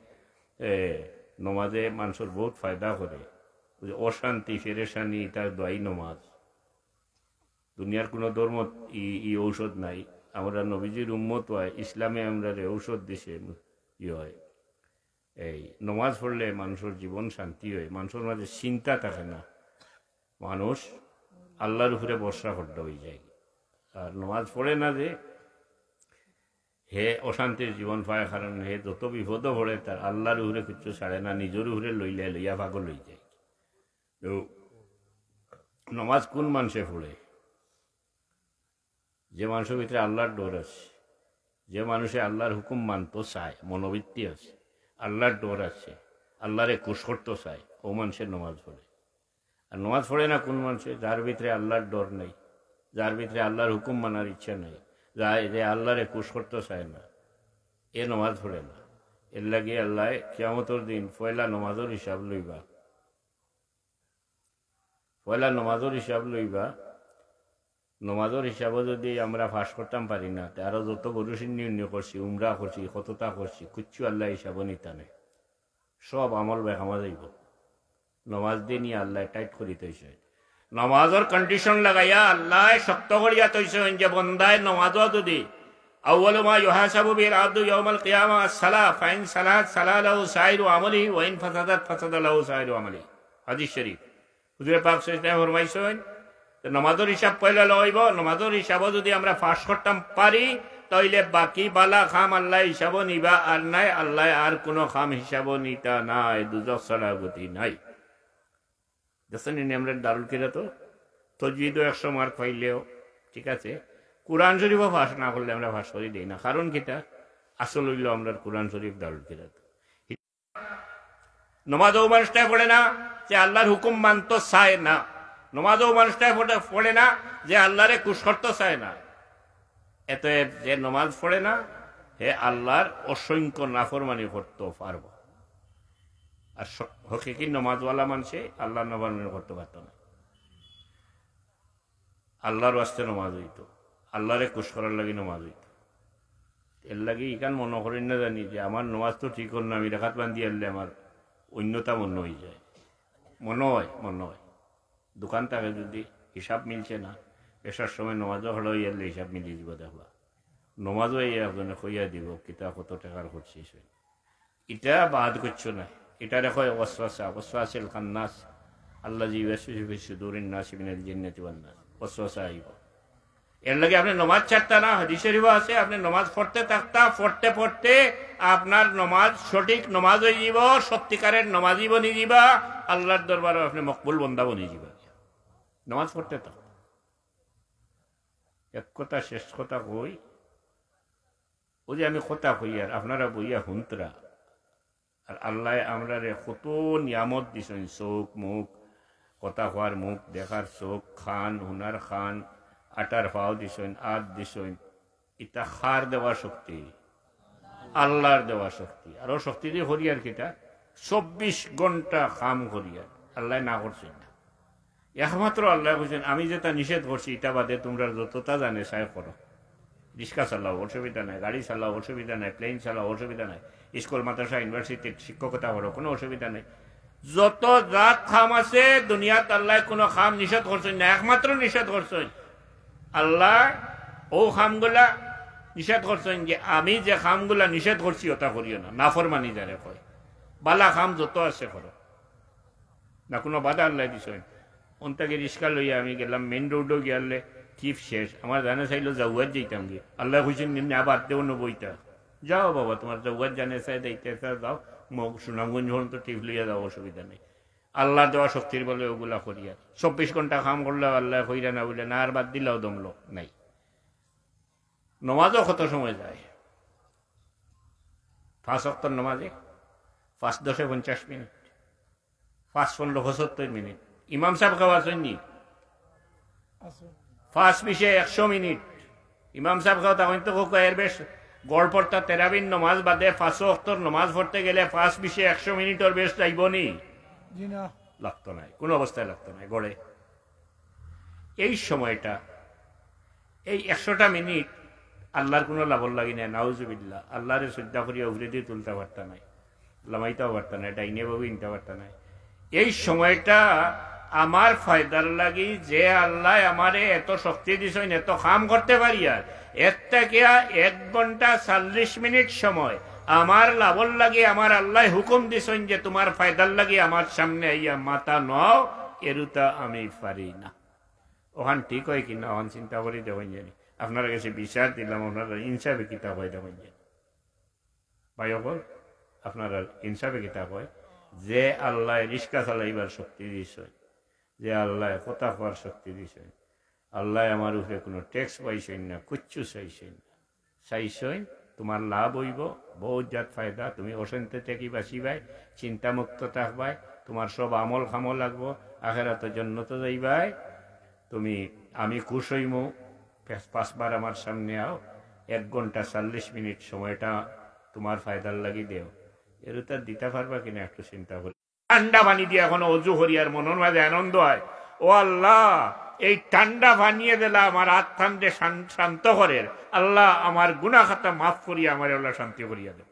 নমাজে মানুষের বহুত ফায়দা করে, অশান্তি ফেরেশানি তার দোয়াই নমাজ। দুনিয়ার কোনো ধর্ম ই ঔষধ নাই। আমরা নবীজির উম্মত হয়, ইসলামে আমরা ঔষধ দিছে হয় এই নমাজ পড়লে মানুষের জীবন শান্তি হয়, মানুষের মাঝে চিন্তা থাকে না, মানুষ আল্লাহর উপরে ভরসা করতে হয়ে যায়। আর নমাজ পড়ে না যে হে অশান্তির জীবন পায়, কারণ হে যত বিপদও পড়ে তার আল্লাহর উপরে কিছু ছাড়ে না, নিজের উপরে লইয়া পাগল হয়ে যায়। তো নমাজ কোন মানুষে পড়ে? যে মানুষের ভিতরে আল্লাহর ডর আছে, যে মানুষে আল্লাহর হুকুম মানতে চায়, মনোবৃত্তি আছে, আল্লাহর ডর আছে, আল্লাহরে খুশ করতে চায়, ও মানুষের নমাজ পড়ে। আর নমাজ পড়ে না কোন মানুষে? যার ভিতরে আল্লাহর ডর নেই, যার ভিতরে আল্লাহর হুকুম মানার ইচ্ছা নেই, যে আল্লাহরে খুশ করতে চায় না, এ নমাজ পড়ে না। এর লাগে আল্লাহ কিয়ামতের দিন পয়লা নমাজের হিসাব লইবা, পয়লা নমাজের হিসাব লইবা। নমাজের হিসাবও যদি আমরা ফাঁস করতাম পারি না, আরো যত গরুসিন্য করছি, উমরা করছি, কতটা করছি, কুচ্ছু আল্লাহ হিসাবও নিতা নেই, সব আমল বেকামা যাইব। নমাজ দিয়ে নিয়ে আল্লাহ টাইট করি তৈছে, নমাজের কন্ডিশন লাগাইয়া আল্লাহ শক্ত করিয়া তৈছে যে বন্দায় নমাজও যদি আউয়ালু মা ইউহাসাবু বিল আবদু ইয়াউমাল কিয়ামা আস-সালাহ ফাইন সালাত সালাহ লাহু সাইরু আমালিহি ওয়া ইন ফাসাদাত ফাসাদা লাহু সাইরু আমালিহি। হাদিস শরীফ। হুজুর পাক সাল্লাল্লাহু আলাইহি ওয়াসাল্লাম ফরমাইছেন নমাজের হিসাব পয়লা লইব, নমাজের হিসাবও যদি আমরা ফাঁস করতাম পারি তাইলে বাকি বালা খাম আল্লাহ হিসাবও নিবা, আর নাই আল্লাহ আর কোনো খাম হিসাবও নিতা নাই, দুজক ছাড়া গতি নাই। দেখছেন আমরা দারুল কিরাতো তজবিদও 100 মার্ক পাইলেও ঠিক আছে, কোরআন শরীফও ফাঁস না করলে আমরা ফাঁস করি দিই না, কারণ কিটা আসল হইল আমরা কোরআন শরীফ দারুল কিরাতো। নমাজও মানুষটাই পড়ে না যে আল্লাহর হুকুম মানতে চায় না, নমাজও মানুষটাই পড়ে না যে আল্লাহরে খুশ করতে চায় না। এত যে নমাজ পড়ে না হে আল্লাহর অসংখ্য নাফরমানি করতে পারব, আর হকিকি নমাজওয়ালা মানুষে আল্লাহর নাফরমানি করতে পারত না। আল্লাহর ওয়াস্তে নমাজ হইত, আল্লাহরে খুশ করার লাগি নমাজ হইত। এর লাগি ইকান মনে করেন না জানি যে আমার নমাজ তো ঠিক হল না, আমি রেখাত বান্ধি আনলে আমার অন্যতা মনে হয়ে যায়। মনে হয় দোকান থাকে যদি হিসাব মিলছে না, পেশার সময় নমাজও হলো এলে হিসাব মিলিয়ে দিব, দেখবা নমাজও এই একজনে কইয়া দিব কিতা কত টাকার করছিস, এটা বাদ করছো না। এটা দেখো ওয়াসওয়াসিল খান্নাস আল্লাযী ইউওয়াসওয়িসু ফি সুদুরিন নাসি মিনাল জিন্নাতি ওয়ান নাস, ওয়াসওয়াসা আইব। এর লাগে আপনি নমাজ ছাড়তা না, হাদিস শরীফ আছে আপনি নমাজ পড়তে থাকতা, পড়তে পড়তে আপনার নমাজ সঠিক নমাজ হয়ে যাব, সত্যিকারের নমাজি বনি যাবা, আল্লাহর দরবারে আপনি মকবুল বন্দা বনি যাবা। নমাজ পড়তে থাক। এক কথা শেষ কথা কই, ও যে আমি কথা কই আর আপনারা বইয়া হুন্তরা, আর আল্লাহ আমরা কত নিয়ামত দিছেন, চোখ মুখ, কথা হওয়ার মুখ, দেখার চোখ, খান হুনার খান, আটার পাও দিছেন, আট দিছেন, এটা খার দেওয়া শক্তি, আল্লাহর দেওয়া শক্তি। আর ও শক্তি দিয়ে হরিয়ার কিটা 24 ঘন্টা খাম হরিয়ার আল্লাহ না করছেন না, একমাত্র আল্লাহ বলছেন আমি যেটা নিষেধ করছি এটা বাদে তোমরা যতটা জানে সায় করো। রিক্সা চালাও অসুবিধা নাই, গাড়ি চালাও অসুবিধা নাই, প্লেন চালাও অসুবিধা নাই, স্কুল মাদ্রাসা ইউনিভার্সিটির শিক্ষকতা করো কোনো অসুবিধা নেই। যত জাত খাম আছে দুনিয়াত আল্লাহ কোনো খাম নিষেধ করছেন না, একমাত্র নিষেধ করছেন আল্লাহ ও খামগুলা নিষেধ করছেন যে আমি যে খামগুলা নিষেধ করছি ওটা করিও না, নাফরমানি যারে কয়। বালা খাম যত আছে করো না, কোনো বাধা আল্লাহ দিছেন। অন্তাকে রিক্সা লইয়া আমি গেলাম, মেন রোডও গিয়ালে টিপ শেষ, আমার জানে চাইলো জাউয়ার যেতাম গিয়ে, আল্লাহ খুঁজছেন নিম্নে আবার দেও নবইটা, যাও বাবা তোমার জাউয়ার জানে চাই দেখতে যাও, সুনামগঞ্জ হন তো টিপ লইয়া যাও, অসুবিধা নেই। আল্লাহ দেওয়া শক্তির বলে ওগুলা করিয়া 24 ঘন্টা কাম করলে আল্লাহ কইরা না বলে না, আর বাদ দিলেও দমলো নাই। নমাজও কত সময় যায়, 5 ওয়াক্ত নমাজে 5 10 50 মিনিট, 5 15 70 মিনিট। ইমাম সাহেব খাওয়া শুননি 5 20 100 মিনিট ইমাম সাহেব খাওয়া, তখন তো এর বেশ গড় পড়তা তেরাবিন নমাজ বাদে 5 ওয়াক্তর নমাজ পড়তে গেলে 5 20 100 মিনিটের বেশ চাইব নি, লাগতো নাই, কোনো অবস্থায় লাগতো নাই গড়ে। এই সময়টা এই 100টা মিনিট আল্লাহর কোনো লাভর লাগি নাই, নাউজুবিল্লাহ। আল্লাহরে শ্রদ্ধা করিয়া উভরে দিয়ে তুলতে পারতা নাই, লামাইতেও পারতা নাই, ডাইনে বাবু ইনতে পারতা নাই। এই সময়টা আমার ফায়দার লাগি যে আল্লাহ আমারে এত শক্তি দিছেন, এত কাম করতে পারি, আর এর থেকে 1 ঘন্টা 40 মিনিট সময় আমার লাভর লাগে আমার আল্লাহ হুকুম দিছেন যে তোমার ফায়দার লাগে আমার সামনে আইয়া মাথা নও, এরুতা আমি পারি না। ওখান ঠিক হয় কিনা ওখান চিন্তা করি দেবেন জানি। আপনার কাছে বিচার দিলাম, আপনারা ইনসাফে কিতাব হয় দেবেন জানি। ভাই অকল আপনারা ইনসাফে কিতাব হয় যে আল্লাহ রিস্কা চালাইবার শক্তি দিছেন, যে আল্লাহ কথা হওয়ার শক্তি দিছেন, আল্লাহ আমার উপরে কোনো ট্যাক্স পাইছেন না, কুচ্ছু চাইছেন না, চাইছেন তোমার লাভ হইব, বহুত জাত ফায়দা, তুমি অশান্তি থেকে বাঁচিবাই, চিন্তামুক্ত থাকবাই, তোমার সব আমল খামল লাগবো, আখেরাতে জান্নাতে যাইবাই, তুমি আমি খুশ হইমু, 5 বার আমার সামনে আও, 1 ঘন্টা 40 মিনিট সময়টা তোমার ফায়দার লাগি দেও, এর তার দিতে পারবা কিনা একটু চিন্তা করি। ঠান্ডা পানি দিয়ে এখন অজু করি আর মনের মাঝে আনন্দ হয়, ও আল্লাহ এই ঠান্ডা বানিয়ে দিলা আমার হাত ঠান্ডে শান্ত করে, আল্লাহ আমার গুনাহ খাতা মাফ করিয়া আমার আল্লাহ শান্তি করিয়া দেব।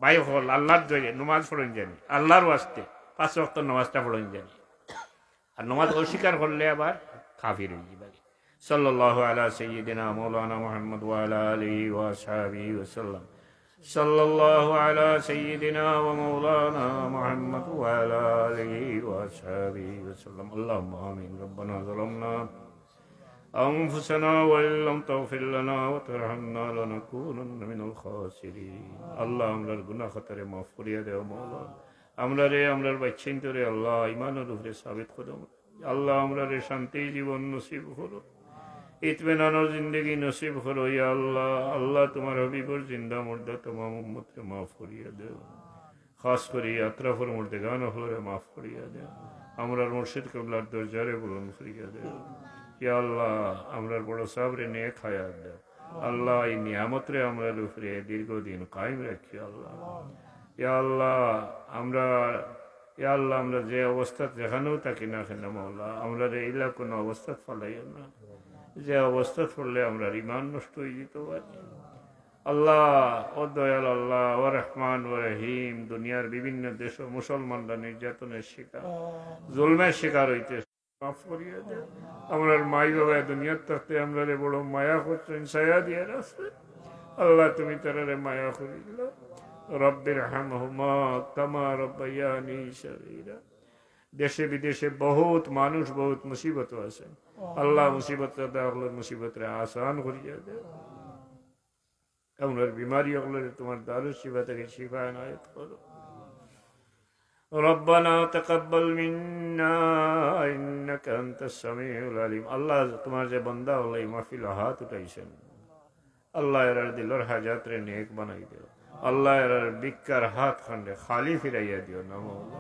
ভাই হল আল্লাহর জয় নমাজ পড়েন জানি, আল্লাহর ওয়াস্তে 5 ওয়াক্ত নামাজটা পড়েন জানি, আর নমাজ অস্বীকার করলে আবার কাফির হয়ে যাবে। সাল্লাল্লাহু আলা সাইয়্যিদিনা মাওলানা মুহাম্মদ ওয়া আলা আলিহি ওয়া আসহাবিহি ওয়া সাল্লাম। সাল্লাল্লাহু আলা সাইয়্যিদিনা ওয়া মাওলানা মুহাম্মদ ওয়া আলা আলিহি ওয়া আসহাবিহি ওয়া সাল্লাম। আল্লাহুম্মা আমিন। রব্বানা যালামনা আনফুসানা ওয়া ইল্লাম তাগফির লানা ওয়া তারহামনা লানাকুনান্না মিনাল খাসিরিন। আল্লাহ আমরার গুনাহ খাতারে মাফ করিয়া দাও মাওলানা, আমরার বাচ্চাইন্তরে আল্লাহ ইমানের উপরে সাবিত করো, আল্লাহ আমরারে শান্তি জীবন নসিব করো, ইতমিনানোর জিন্দগি নসিব করো ইয়া আল্লাহ। আল্লাহ তোমার হাবিবর জিন্দা মুর্দা তমাম উম্মতকে মাফ করিয়া দেও, খাস করে আতরাফের মধ্যে গান হলরে মাফ করিয়া দেও, আমরার মুর্শিদ কিবলার দরজারে বুলন্দ করিয়া দেও ইয়া আল্লাহ। আমরার বড় সাবরে নেক হায়াত দেও আল্লাহ, এই নিয়ামতরে আমরার উপরে দীর্ঘদিন কায়েম রাখি আল্লাহ। ইয়া আল্লাহ আমরা যে অবস্থা যেখানেও থাকি না কেন মাওলা, আমরা এইলা কোনো অবস্থা ফলাইও না, যে অবস্থা পড়লে আমরা ইমান নষ্ট হয়ে যেতে পারি আল্লাহ। ও দয়াল আল্লাহ, ও রহমান ও রহিম, দুনিয়ার বিভিন্ন দেশ মুসলমানরা নির্যাতনের শিকার, জুলমের শিকার হইতে মাফ করিয়া দেয়। আমরা মাই বাবা দুনিয়ার থাকতে আমরা বড় মায়া করছেন, ছায়া দিয়ে রাখছে আল্লাহ, তুমি তারা মায়া করি দিল। রব্বির হামহুমা কামা রব্বায়ানি সগীরা। দেশে বিদেশে বহুত মানুষ বহুত মুসিবত আছে আল্লাহ, মুসিবত মুসিবতরে আসান করিয়া দেও। আমরার বিমারি হলে তোমার দারুস শিফা থেকে শিফা এনায়েত করো। রব্বানা তাকাব্বাল মিন্না ইন্নাকা আনতাস সামিউল আলিম। আল্লাহ তোমার যে বান্দা হলো এই মাহফিল হাত উঠাইছেন আল্লাহ, এর দিলর হাজাত রে নেক বানাই দিও আল্লাহ, এর বিকার হাত খন্ডে খালি ফিরাইয়া দিও না মাওলা।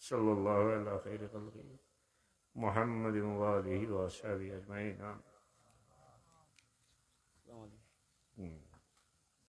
সাল্লাল্লাহু আলা খাইরি খালকি মুহাম্মাদিন ওয়া আলিহি ওয়া আসহাবিহি আজমাইন।